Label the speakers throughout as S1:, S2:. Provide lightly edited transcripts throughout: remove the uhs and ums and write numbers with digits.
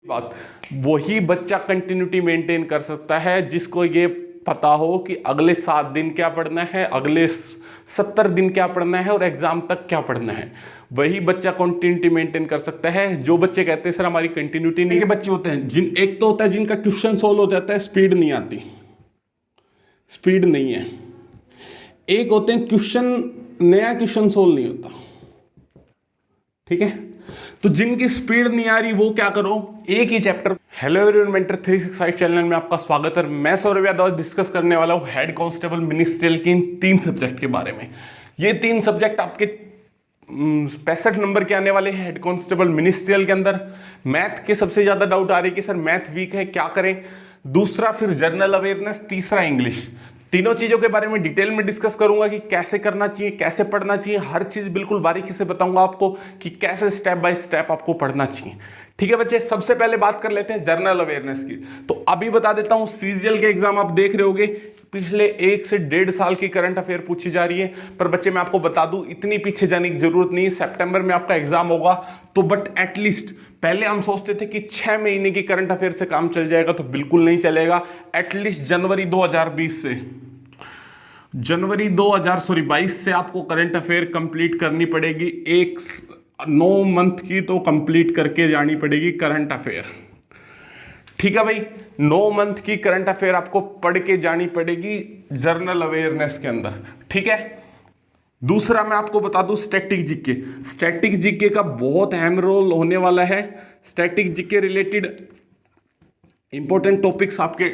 S1: बात वही बच्चा कंटिन्यूटी मेंटेन कर सकता है जिसको ये पता हो कि अगले 7 दिन क्या पढ़ना है, अगले 70 दिन क्या पढ़ना है और एग्जाम तक क्या पढ़ना है। वही बच्चा कंटिन्यूटी मेंटेन कर सकता है। जो बच्चे कहते हैं सर हमारी कंटिन्यूटी नहीं, के बच्चे होते हैं जिन एक तो होता है जिनका क्वेश्चन सोल्व हो जाता है, स्पीड नहीं आती, स्पीड नहीं है। एक होते हैं नया क्वेश्चन सोल्व नहीं होता, ठीक है। तो जिनकी स्पीड नहीं आ रही वो क्या करो, एक ही chapter. Hello everyone, mentor 365 channel में आपका स्वागत है। मैं सौरभ यादव डिस्कस करने वाला हूं हेड कांस्टेबल मिनिस्ट्रियल के इन 3 सब्जेक्ट के बारे में। ये 3 सब्जेक्ट आपके 65 नंबर के आने वाले हैं हेड कांस्टेबल मिनिस्ट्रियल के अंदर। मैथ के सबसे ज्यादा डाउट आ रही है कि सर मैथ वीक है, क्या करें। दूसरा फिर जनरल अवेयरनेस, तीसरा इंग्लिश। तीनों चीजों के बारे में डिटेल में डिस्कस करूंगा कि कैसे करना चाहिए, कैसे पढ़ना चाहिए। हर चीज बिल्कुल बारीकी से बताऊंगा आपको कि कैसे स्टेप बाय स्टेप आपको पढ़ना चाहिए। ठीक है बच्चे, सबसे पहले बात कर लेते हैं जनरल अवेयरनेस की। तो अभी बता देता हूं, सीजीएल के एग्जाम आप देख रहे होगे पिछले 1 से 1.5 साल की करंट अफेयर पूछी जा रही है। पर बच्चे मैं आपको बता दूं, इतनी पीछे जाने की जरूरत नहीं है। सितंबर में आपका एग्जाम होगा तो बट एटलीस्ट पहले हम सोचते थे कि 6 महीने की करंट अफेयर से काम चल जाएगा, तो बिल्कुल नहीं चलेगा। एटलीस्ट जनवरी 2022 से जनवरी 2022 से आपको करंट अफेयर कंप्लीट करनी पड़ेगी। 9 मंथ की तो कंप्लीट करके जानी पड़ेगी करंट अफेयर। ठीक है भाई, 9 मंथ की करंट अफेयर आपको पढ़ के जानी पड़ेगी जनरल अवेयरनेस के अंदर। ठीक है। दूसरा मैं आपको बता दूं स्टैटिक जीके। स्टैटिक जीके का बहुत अहम रोल होने वाला है। Static GK related important topics आपके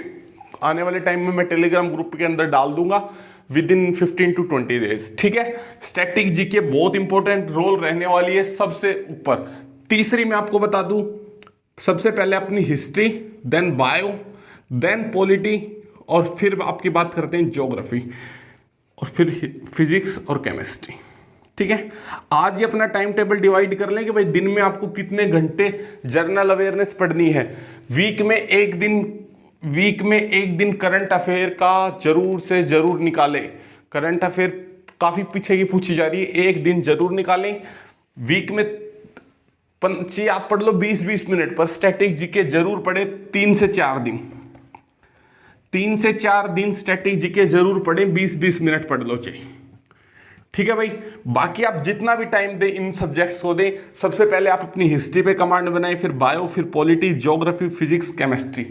S1: आने वाले टाइम में मैं टेलीग्राम ग्रुप के अंदर डाल दूंगा विद इन 15 to 20 डेज। ठीक है। स्टैटिक जीके बहुत इंपॉर्टेंट रोल रहने वाली है सबसे ऊपर। तीसरी मैं आपको बता दूं, सबसे पहले अपनी history, then bio, then polity, और फिर आपकी बात करते हैं ज्योग्राफी, और फिर फिजिक्स और केमिस्ट्री। ठीक है। आज ही अपना टाइम टेबल डिवाइड कर लें कि भाई दिन में आपको कितने घंटे जनरल अवेयरनेस पढ़नी है। वीक में एक दिन करंट अफेयर का जरूर से जरूर निकालें। करंट अफेयर काफी पीछे की पूछी जा रही है, एक दिन जरूर निकालें। वीक में पंची आप पढ़ लो 20-20 मिनट पर। स्टैटिक जीके जरूर पढ़े 3 से 4 दिन। 3 से 4 दिन स्टैटिक जीके जरूर पढ़े, 20-20 मिनट पढ़ लो चाहिए। ठीक है भाई। बाकी आप जितना भी टाइम दे इन सब्जेक्ट्स को दे। सबसे पहले आप अपनी हिस्ट्री पे कमांड बनाए, फिर बायो, फिर पॉलिटी, ज्योग्राफी, फिजिक्स, केमिस्ट्री।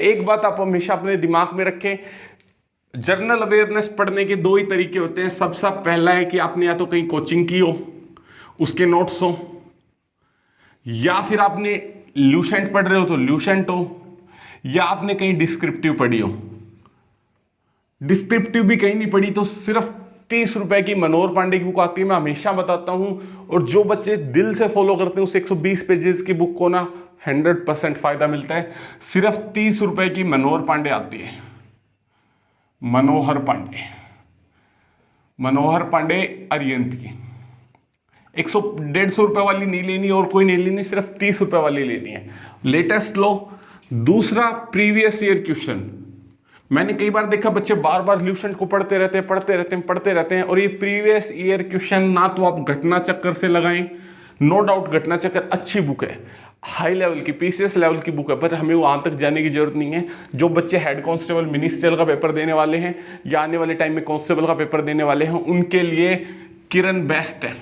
S1: एक बात आप हमेशा अपने दिमाग में रखें, जनरल अवेयरनेस पढ़ने के 2 ही तरीके होते हैं। सबसे पहला है कि आपने या तो कहीं कोचिंग की हो, उसके नोट्स हो, या फिर आपने ल्यूसेंट पढ़ रहे हो तो ल्यूसेंट हो, या आपने कहीं डिस्क्रिप्टिव पढ़ी हो। डिस्क्रिप्टिव भी कहीं नहीं पढ़ी तो सिर्फ 30 रुपए की मनोहर पांडे की बुक आती है, मैं हमेशा बताता हूं। और जो बच्चे दिल से फॉलो करते हैं उस 120 पेजेस की बुक को ना 100% फायदा मिलता है। सिर्फ 30 रुपए की मनोहर पांडे आती है। मनोहर पांडे अरिहंत की 100-150 रुपए वाली नहीं लेनी और कोई नहीं लेनी, सिर्फ 30 रुपए वाली लेनी है। लेटेस्ट लो। दूसरा, प्रीवियस ईयर क्वेश्चन। मैंने कई बार देखा बच्चे बार बार ल्यूसेंट को पढ़ते रहते हैं और ये प्रीवियस ईयर क्वेश्चन ना तो आप घटना चक्कर से लगाएं। नो डाउट घटना चक्कर अच्छी बुक है, हाई लेवल की पीसीएस लेवल की बुक है, पर हमें वहां तक जाने की जरूरत नहीं है। जो बच्चे हेड कांस्टेबल मिनिस्ट्रियल का पेपर देने वाले हैं या आने वाले टाइम में कांस्टेबल का पेपर देने वाले हैं, उनके लिए किरण बेस्ट है।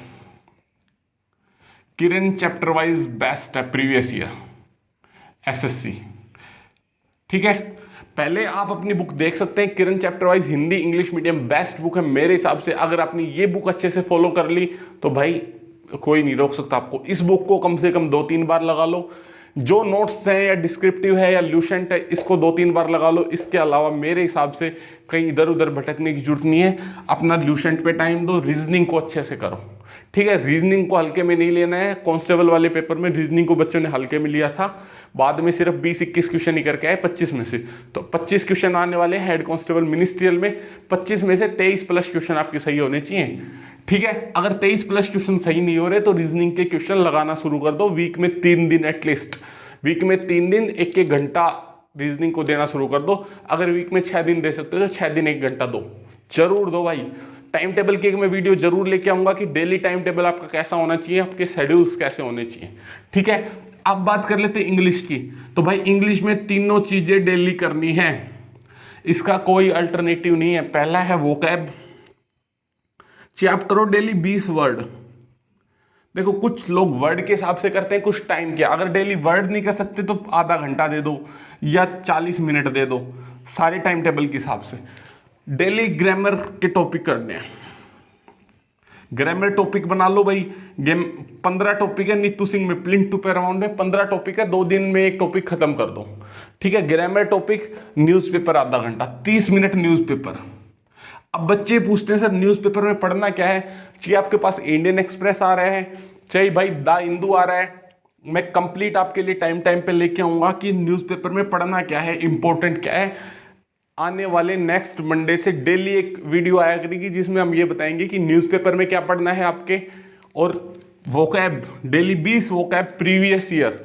S1: किरण चैप्टर वाइज बेस्ट है प्रीवियस ईयर एसएससी। ठीक है। पहले आप अपनी बुक देख सकते हैं, Kiran chapter wise Hindi English medium best book है मेरे हिसाब से। अगर आपने ये बुक अच्छे से फॉलो कर ली तो भाई कोई नहीं रोक सकता आपको। इस बुक को कम से कम 2-3 बार लगा लो। जो नोट्स है या डिस्क्रिप्टिव है या ल्यूसेंट है, इसको 2-3 बार लगा लो। इसके अलावा मेरे हिसाब से कहीं इधर उधर भटकने की जरूरत नहीं है। अपना ल्यूसेंट पे टाइम दो, रीजनिंग को अच्छे से करो। ठीक है। रीजनिंग को हल्के में नहीं लेना है। कांस्टेबल वाले पेपर में रीजनिंग को बच्चों ने हल्के में लिया था, बाद में सिर्फ 20-21 क्वेश्चन ही करके आए 25 में से। तो 25 क्वेश्चन आने वाले हैं हेड कांस्टेबल मिनिस्ट्रियल में। 25 में से 23+ क्वेश्चन आपके सही होने चाहिए। ठीक है। अगर 23+ क्वेश्चन सही नहीं हो रहे तो रीजनिंग के क्वेश्चन लगाना शुरू कर दो। वीक में 3 दिन एटलीस्ट, वीक में 3 दिन 1-1 घंटा रीजनिंग को देना शुरू कर दो। अगर वीक में 6 दिन दे सकते हो तो 6 दिन 1 घंटा दो, जरूर दो भाई। टाइम टेबल की मैं वीडियो जरूर लेके आऊंगा कि डेली टाइम टेबल आपका कैसा होना चाहिए, आपके शेड्यूल्स कैसे होने चाहिए। ठीक है। अब बात कर लेते हैं इंग्लिश की। तो भाई इंग्लिश में तीनों चीजें डेली करनी है, इसका कोई अल्टरनेटिव नहीं है। पहला है वोकैब, चाहे आप करो डेली 20 वर्ड। देखो कुछ लोग वर्ड के हिसाब से करते हैं, कुछ टाइम के। अगर डेली वर्ड नहीं कर सकते तो आधा घंटा दे दो या 40 मिनट दे दो, सारे टाइम टेबल के हिसाब से। डेली ग्रामर के टॉपिक करने हैं, ग्रामर टॉपिक बना लो भाई। गेम 15 टॉपिक है नीतू सिंह में, प्लिंट टू पैरामाउंट में 15 टॉपिक है, 2 दिन में एक टॉपिक खत्म कर दो। ठीक है, ग्रामर टॉपिक, न्यूज़पेपर आधा घंटा, 30 मिनट न्यूज़पेपर। अब बच्चे पूछते हैं सर न्यूज़पेपर में पढ़ना क्या है? चाहे आपके पास इंडियन एक्सप्रेस आ रहा है, चाहे भाई द हिंदू आ रहा है, मैं कंप्लीट आपके लिए टाइम पे लेके आऊंगा कि न्यूज़पेपर में पढ़ना क्या है, इंपॉर्टेंट क्या है। आने वाले नेक्स्ट मंडे से डेली एक वीडियो आया करेगी जिसमें हम ये बताएंगे कि न्यूज़पेपर में क्या पढ़ना है आपके। और vocab daily 20 vocab previous year,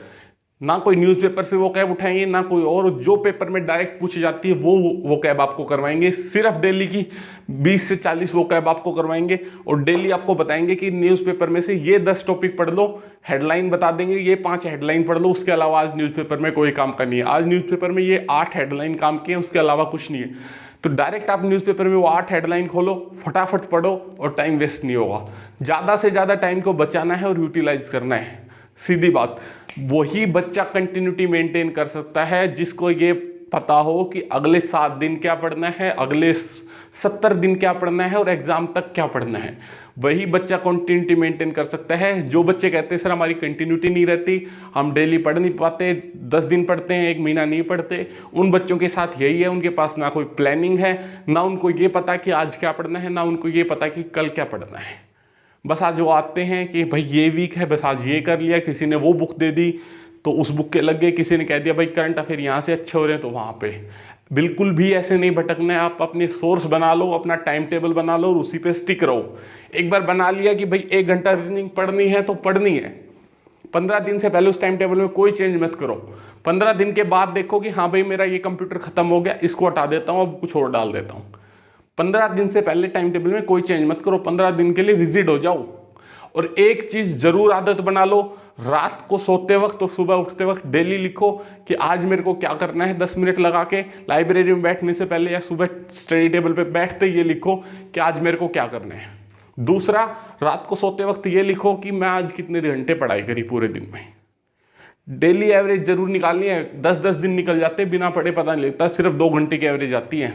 S1: ना कोई न्यूज़पेपर से वोकैब उठाएंगे ना कोई और, जो पेपर में डायरेक्ट पूछी जाती है वो वोकैब आपको करवाएंगे। सिर्फ डेली की 20 से 40 वोकैब आपको करवाएंगे और डेली आपको बताएंगे कि न्यूज़पेपर में से ये 10 टॉपिक पढ़ लो, हेडलाइन बता देंगे, ये 5 हेडलाइन पढ़ लो, उसके अलावा आज न्यूज़पेपर में कोई काम का नहीं है। आज न्यूज़पेपर में ये 8 हेडलाइन काम की है, उसके अलावा कुछ नहीं है। तो डायरेक्ट आप न्यूज़पेपर में वो 8 हेडलाइन खोलो, फटाफट पढ़ो और टाइम वेस्ट नहीं होगा। ज़्यादा से ज़्यादा टाइम को बचाना है और यूटिलाइज करना है, सीधी बात। वही बच्चा कंटिन्यूटी मेंटेन कर सकता है जिसको ये पता हो कि अगले 7 दिन क्या पढ़ना है, अगले 70 दिन क्या पढ़ना है और एग्जाम तक क्या पढ़ना है। वही बच्चा कंटिन्यूटी मेंटेन कर सकता है। जो बच्चे कहते हैं सर हमारी कंटिन्यूटी नहीं रहती, हम डेली पढ़ नहीं पाते, 10 दिन पढ़ते हैं, 1 महीना नहीं पढ़ते, उन बच्चों के साथ यही है, उनके पास ना कोई प्लानिंग है, ना उनको ये पता कि आज क्या पढ़ना है, ना उनको ये पता कि कल क्या पढ़ना है। बस आज वो आते हैं कि भाई ये वीक है, बस आज ये कर लिया, किसी ने वो बुक दे दी तो उस बुक के लग गए, किसी ने कह दिया भाई करंट अफेयर यहाँ से अच्छे हो रहे हैं तो वहाँ पे। बिल्कुल भी ऐसे नहीं भटकना है। आप अपने सोर्स बना लो, अपना टाइम टेबल बना लो और उसी पे स्टिक रहो। एक बार बना लिया कि भाई 1 घंटा रीजनिंग पढ़नी है तो पढ़नी है। 15 दिन से पहले उस टाइम टेबल में कोई चेंज मत करो। 15 दिन के बाद देखो कि हाँ भाई मेरा ये कंप्यूटर खत्म हो गया, इसको हटा देता हूँ, अब कुछ और डाल देता हूँ। 15 दिन से पहले टाइम टेबल में कोई चेंज मत करो। 15 दिन के लिए रिजिड हो जाओ। और एक चीज जरूर आदत बना लो, रात को सोते वक्त और सुबह उठते वक्त डेली लिखो कि आज मेरे को क्या करना है। 10 मिनट लगा के लाइब्रेरी में बैठने से पहले या सुबह स्टडी टेबल पे बैठते ये लिखो कि आज मेरे को क्या करना है। दूसरा, रात को सोते वक्त ये लिखो कि मैं आज कितने घंटे पढ़ाई करी पूरे दिन में। डेली एवरेज जरूर निकालनी है। 10-10 दिन निकल जाते बिना पढ़े, पता नहीं लगता, सिर्फ 2 घंटे की एवरेज आती है।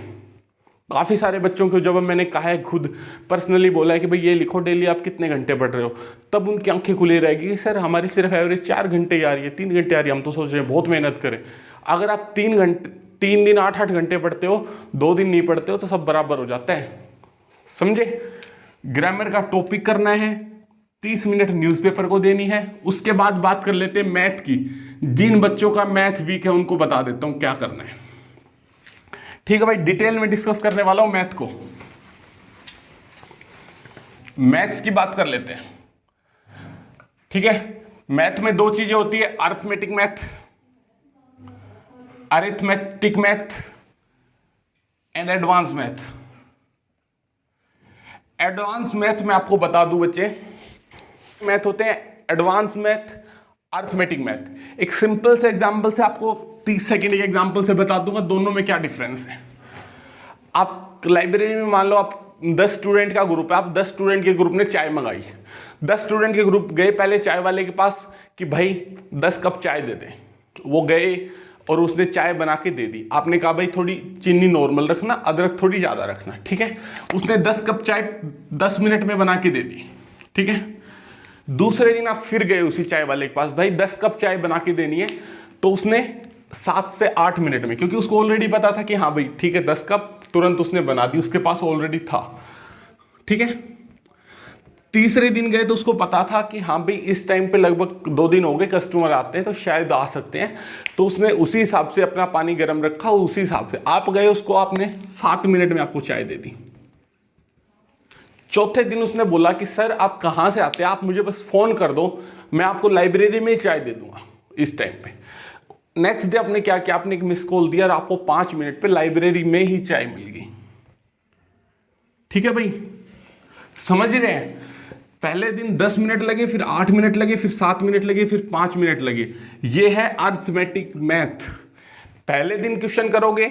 S1: काफ़ी सारे बच्चों को जब मैंने कहा है, खुद पर्सनली बोला है कि भाई ये लिखो डेली आप कितने घंटे पढ़ रहे हो, तब उनकी आंखें खुली रहेगी कि सर हमारी सिर्फ एवरेज 4 घंटे ही आ रही है, 3 घंटे आ रही है, हम तो सोच रहे हैं बहुत मेहनत करें। अगर आप 3 दिन 8-8 घंटे पढ़ते हो, 2 दिन नहीं पढ़ते हो तो सब बराबर हो जाता है। समझे? ग्रामर का टॉपिक करना है, 30 मिनट न्यूज़पेपर को देनी है। उसके बाद बात कर लेते हैं मैथ की। जिन बच्चों का मैथ वीक है उनको बता देता हूँ क्या करना है। ठीक है भाई, डिटेल में डिस्कस करने वाला हूं मैथ को। मैथ्स की बात कर लेते हैं। ठीक है, मैथ में 2 चीजें होती है, arithmetic math, arithmetic math and advance math. Advance math में आपको बता दूं बच्चे, मैथ होते हैं एडवांस मैथ, अरिथमेटिक मैथ। एक सिंपल से एग्जांपल से आपको 30 सेकंड के एग्जांपल से बता दूंगा दोनों में क्या डिफरेंस है। आप लाइब्रेरी में मान लो आप 10 स्टूडेंट का ग्रुप है, आप 10 स्टूडेंट के ग्रुप ने चाय मंगाई। 10 स्टूडेंट के ग्रुप गए पहले चाय वाले के पास कि भाई 10 कप चाय दे दें। वो गए और उसने चाय बना के दे दी। आपने कहा भाई थोड़ी चीनी नॉर्मल रखना, अदरक थोड़ी ज़्यादा रखना। ठीक है, उसने 10 कप चाय 10 मिनट में बना के दे दी। ठीक है, दूसरे दिन आप फिर गए उसी चाय वाले के पास, भाई 10 कप चाय बना के देनी है, तो उसने 7 से 8 मिनट में, क्योंकि उसको ऑलरेडी पता था कि हाँ भाई ठीक है 10 कप तुरंत उसने बना दी, उसके पास ऑलरेडी था। ठीक है, तीसरे दिन गए तो उसको पता था कि हाँ भाई इस टाइम पे लगभग 2 दिन हो गए कस्टमर आते हैं तो शायद आ सकते हैं, तो उसने उसी हिसाब से अपना पानी गर्म रखा, उसी हिसाब से आप गए, उसको आपने 7 मिनट में आपको चाय दे दी। चौथे दिन उसने बोला कि सर आप कहाँ से आते हैं, आप मुझे बस फोन कर दो, मैं आपको लाइब्रेरी में ही चाय दे दूंगा इस टाइम पे। नेक्स्ट डे आपने क्या किया, आपने एक मिस कॉल दिया और आपको 5 मिनट पे लाइब्रेरी में ही चाय मिल गई। ठीक है भाई, समझ रहे हैं? पहले दिन 10 मिनट लगे, फिर 8 मिनट लगे, फिर 7 मिनट लगे, फिर 5 मिनट लगे। ये है अरिथमेटिक मैथ। पहले दिन क्वेश्चन करोगे,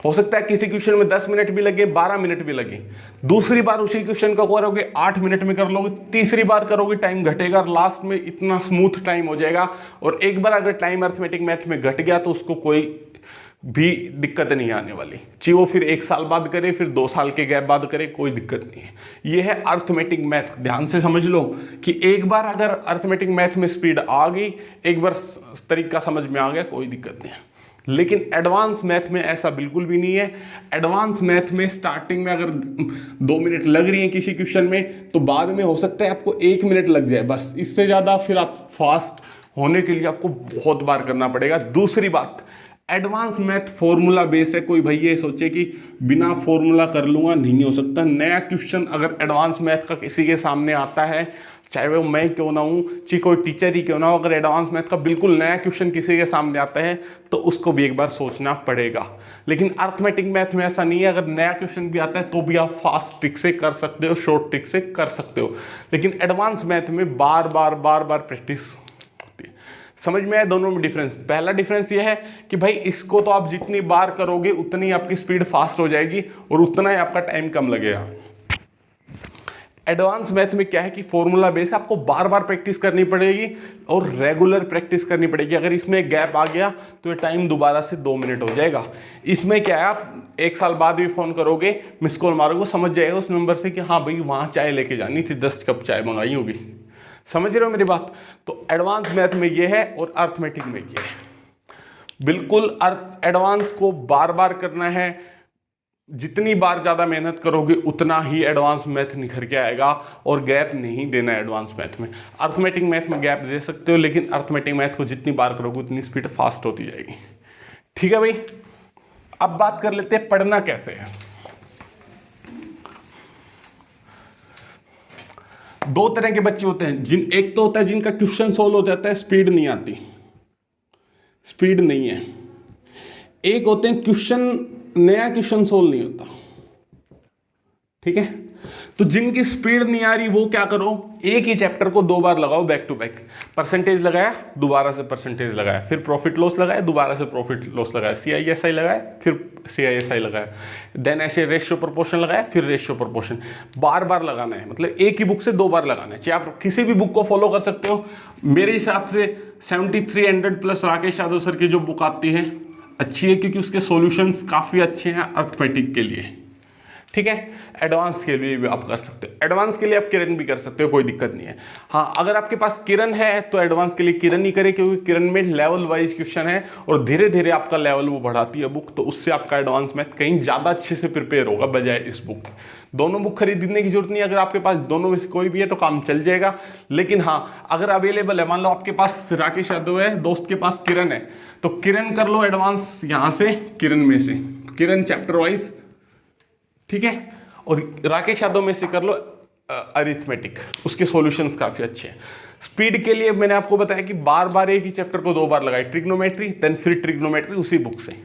S1: हो सकता है किसी क्वेश्चन में 10 मिनट भी लगे, 12 मिनट भी लगे। दूसरी बार उसी क्वेश्चन को करोगे 8 मिनट में कर लोगे। तीसरी बार करोगे टाइम घटेगा, लास्ट में इतना स्मूथ टाइम हो जाएगा। और एक बार अगर टाइम अरिथमेटिक मैथ में घट गया तो उसको कोई भी दिक्कत नहीं आने वाली, चाहे वो फिर 1 साल बाद करे, फिर 2 साल के गैप बाद करे, कोई दिक्कत नहीं है। ये है अरिथमेटिक मैथ। ध्यान से समझ लो कि एक बार अगर अरिथमेटिक मैथ में स्पीड आ गई, एक बार तरीका समझ में आ गया, कोई दिक्कत नहीं है। लेकिन एडवांस मैथ में ऐसा बिल्कुल भी नहीं है। एडवांस मैथ में स्टार्टिंग में अगर 2 मिनट लग रही है किसी क्वेश्चन में, तो बाद में हो सकता है आपको 1 मिनट लग जाए बस। इससे ज़्यादा फिर आप फास्ट होने के लिए आपको बहुत बार करना पड़ेगा। दूसरी बात, एडवांस मैथ फॉर्मूला बेस है। कोई भाई ये सोचे कि बिना फॉर्मूला कर लूँगा, नहीं हो सकता। नया क्वेश्चन अगर एडवांस मैथ का किसी के सामने आता है, चाहे वो मैं क्यों ना हूँ, चाहे कोई टीचर ही क्यों ना हो, अगर एडवांस मैथ का बिल्कुल नया क्वेश्चन किसी के सामने आता है तो उसको भी एक बार सोचना पड़ेगा। लेकिन अरिथमेटिक मैथ में ऐसा नहीं है। अगर नया क्वेश्चन भी आता है तो भी आप फास्ट ट्रिक से कर सकते हो, शॉर्ट ट्रिक से कर सकते हो। लेकिन एडवांस मैथ में बार बार प्रैक्टिस होती है। समझ में आया दोनों में डिफरेंस? पहला डिफरेंस ये है कि भाई इसको तो आप जितनी बार करोगे उतनी आपकी स्पीड फास्ट हो जाएगी और उतना ही आपका टाइम कम लगेगा। एडवांस मैथ में क्या है कि फॉर्मूला बेस आपको बार बार प्रैक्टिस करनी पड़ेगी और रेगुलर प्रैक्टिस करनी पड़ेगी। अगर इसमें गैप आ गया तो ये टाइम दोबारा से 2 मिनट हो जाएगा। इसमें क्या है, आप 1 साल बाद भी फ़ोन करोगे, मिस कॉल मारोगे, समझ जाएगा उस नंबर से कि हाँ भाई वहाँ चाय लेके जानी थी, 10 कप चाय मंगाई होगी। समझ रहे हो मेरी बात? तो एडवांस मैथ में ये है और अरिथमेटिक में ये है। बिल्कुल एडवांस को बार बार करना है। जितनी बार ज़्यादा मेहनत करोगे उतना ही एडवांस मैथ निखर के आएगा और गैप नहीं देना है एडवांस मैथ में। अरिथमेटिक मैथ में गैप दे सकते हो, लेकिन अरिथमेटिक मैथ को जितनी बार करोगे उतनी स्पीड फास्ट होती जाएगी। ठीक है भाई, अब बात कर लेते हैं पढ़ना कैसे है। 2 तरह के बच्चे होते हैं। एक तो होता है जिनका क्वेश्चन सोल्व हो जाता है, स्पीड नहीं आती, स्पीड नहीं है। एक होते हैं क्वेश्चन, नया क्वेश्चन सोल्व नहीं होता। ठीक है, तो जिनकी स्पीड नहीं आ रही वो क्या करो, एक ही चैप्टर को 2 बार लगाओ बैक टू बैक। परसेंटेज लगाया, दोबारा से परसेंटेज लगाया, फिर प्रॉफिट लॉस लगाया, दोबारा से प्रॉफिट लॉस लगाया, CISI लगाया, फिर CISI लगाया, देन ऐसे रेशियो प्रोपोर्शन लगाया, फिर रेशियो प्रोपोर्शन। बार बार लगाना है, मतलब एक ही बुक से 2 बार लगाना है। चाहे आप किसी भी बुक को फॉलो कर सकते हो। मेरे हिसाब से 7300 प्लस राकेश यादव सर की जो बुक आती है अच्छी है, क्योंकि उसके सॉल्यूशंस काफ़ी अच्छे हैं अरिथमेटिक के लिए। ठीक है, एडवांस के लिए भी आप कर सकते हो। एडवांस के लिए आप किरण भी कर सकते हो, कोई दिक्कत नहीं है। हाँ, अगर आपके पास किरण है तो एडवांस के लिए किरण ही करें, क्योंकि किरण में लेवल वाइज क्वेश्चन है और धीरे धीरे आपका लेवल वो बढ़ाती है बुक, तो उससे आपका एडवांस मैथ कहीं ज़्यादा अच्छे से प्रिपेयर होगा बजाय इस बुक। दोनों बुक खरीदने की जरूरत नहीं है। अगर आपके पास दोनों में से कोई भी है तो काम चल जाएगा। लेकिन हाँ, अगर अवेलेबल है, मान लो आपके पास राकेश यादव है, दोस्त के पास किरण है, तो किरण कर लो एडवांस यहाँ से, किरण में से, किरण चैप्टर वाइज। ठीक है, और राकेश यादव में से कर लो अरिथमेटिक, उसके सॉल्यूशंस काफ़ी अच्छे हैं। स्पीड के लिए मैंने आपको बताया कि बार बार एक ही चैप्टर को 2 बार लगाए, ट्रिग्नोमेट्री, देन फिर ट्रिग्नोमेट्री उसी बुक से।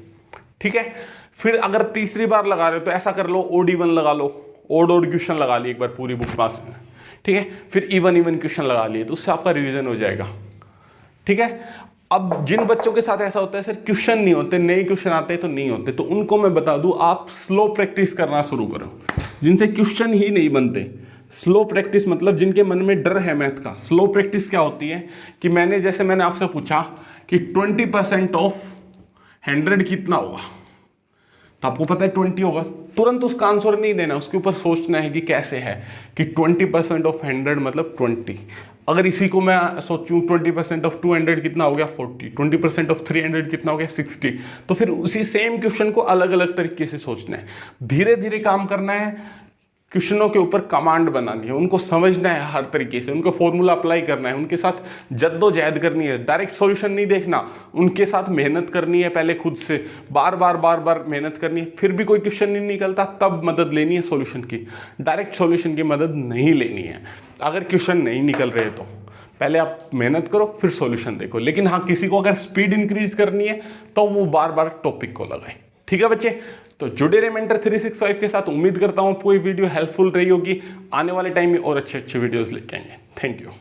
S1: ठीक है, फिर अगर तीसरी बार लगा रहे हो तो ऐसा कर लो, OD1 लगा लो, ओड क्वेश्चन लगा लिए एक बार पूरी बुक पास में। ठीक है, फिर इवन क्वेश्चन लगा लिए, तो उससे आपका रिवीजन हो जाएगा। ठीक है, अब जिन बच्चों के साथ ऐसा होता है सर क्वेश्चन नहीं होते, नए क्वेश्चन आते हैं तो नहीं होते, तो उनको मैं बता दूं आप स्लो प्रैक्टिस करना शुरू करो। जिनसे क्वेश्चन ही नहीं बनते, स्लो प्रैक्टिस मतलब जिनके मन में डर है मैथ का। स्लो प्रैक्टिस क्या होती है कि मैंने आपसे पूछा कि 20% ऑफ 100 कितना होगा, तो आपको पता है 20 होगा, तुरंत उसका आंसर नहीं देना, उसके ऊपर सोचना है कि कैसे है कि 20% ऑफ 100 मतलब 20। अगर इसी को मैं सोचूं 20% ऑफ 200 कितना हो गया 40, 20% ऑफ 300 कितना हो गया 60, तो फिर उसी सेम क्वेश्चन को अलग अलग तरीके से सोचना है, धीरे धीरे काम करना है, क्वेश्चनों के ऊपर कमांड बनानी है, उनको समझना है हर तरीके से, उनको फॉर्मूला अप्लाई करना है, उनके साथ जद्दोजहद करनी है, डायरेक्ट सॉल्यूशन नहीं देखना, उनके साथ मेहनत करनी है, पहले खुद से बार बार मेहनत करनी है। फिर भी कोई क्वेश्चन नहीं निकलता तब मदद लेनी है सॉल्यूशन की, डायरेक्ट सॉल्यूशन की मदद नहीं लेनी है। अगर क्वेश्चन नहीं निकल रहे तो पहले आप मेहनत करो फिर सॉल्यूशन देखो। लेकिन हाँ, किसी को अगर स्पीड इंक्रीज करनी है तो वो बार बार टॉपिक को लगाए। ठीक है बच्चे, तो जुड़े रहे मेंटर 365 के साथ। उम्मीद करता हूं आपको ये वीडियो हेल्पफुल रही होगी। आने वाले टाइम में और अच्छे अच्छे वीडियोस लेके आएंगे। Thank you.